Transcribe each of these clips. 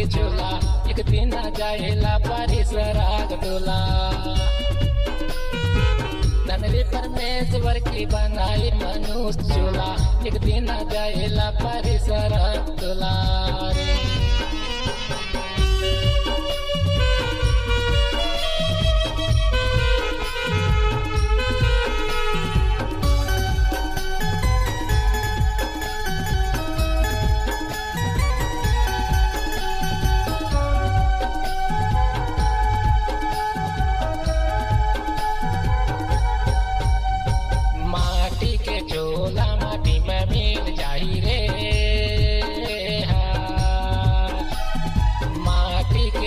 के झोला एक दिन जाएला परिसराग टोला। धनरे परमेश्वर की बनाई मनुष्य चोला एक दिन जाएला परिसराग टोला रे।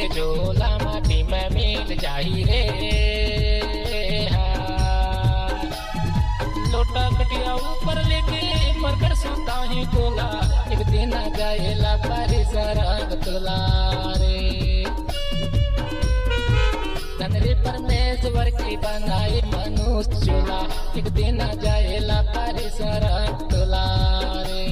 झोला माटी में मिल जाही रे लोटा कटिया ऊपर लेके मरकर सुता ही टोला एक दिन जाएला परिसराग टोला रे। धनरे परमेश्वर की बनाई मनुष्य चोला एक दिन जाएला परिसराग टोला रे।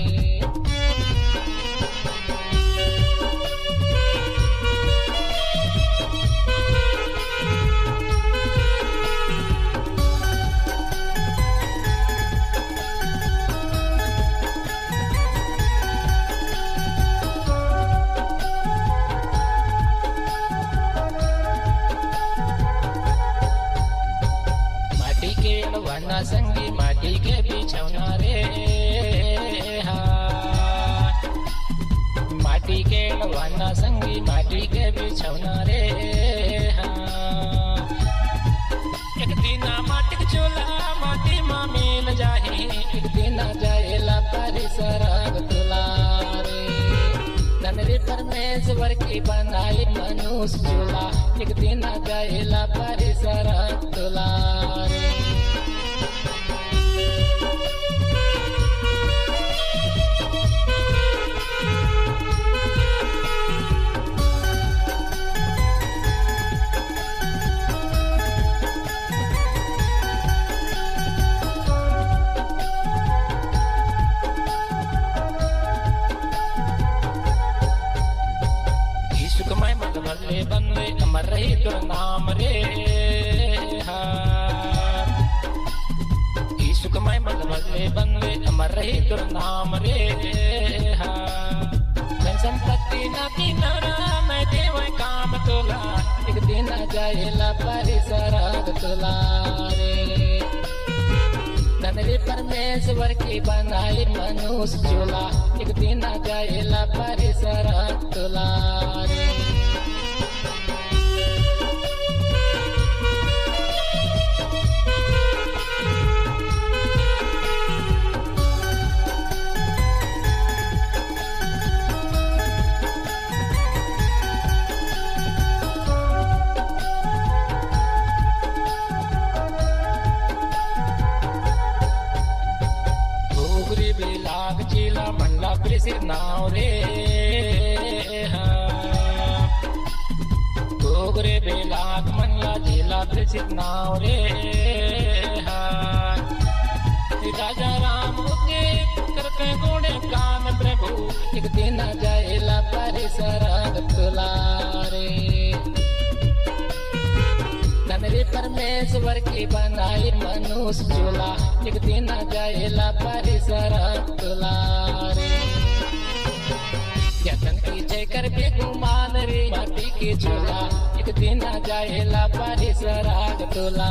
वना संगी माटी के बिछौना रे माटी के वना संगी माटी के बिछौना रे एक दिन माटी के चोला माटी में मिल जाही एक दिन जाएला परिसराग टोला रे। धनरे परमेश्वर की बनाई मनुष्य चोला एक दिन जाएला परिसराग टोला रे। बदले बंदे अमर रही तो नाम रे सुखमय बदले बंदे अमर रही तो नाम रे संपत्ति न की नरा मैं देव काम तोला एक दिन जाएला परिसराग टोला रे। धनरे परमेश्वर की बनाई मनुष्य चोला एक दिन जाएला परिसराग टोला रे। बेलाग जिला मंडला प्रसिद्ध नाव रे गोगरे बेलाग मंडला जिला प्रसिद्ध नाव रे राजा राम के करके गोड़े कान प्रभु एक दिन जाएला परिसराग टोला रे। धनरे परमेश्वर की बनाई मनुष्य चोला एक दिन जाएला परिसराग टोला रे। यतन की जय कर बेगुमान रे माटी के झोला एक दिन जाएला परिसराग टोला।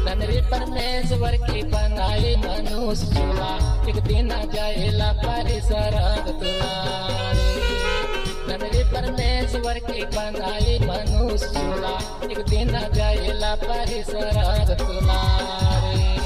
धनरे परमेश्वर की बनाई मनुष्य चोला एक दिन जाएला परिसराग टोला रे। धनरे परमेश्वर की बनाई मनुष्य चोला एक दिन जाएला परिसराग टोला रे।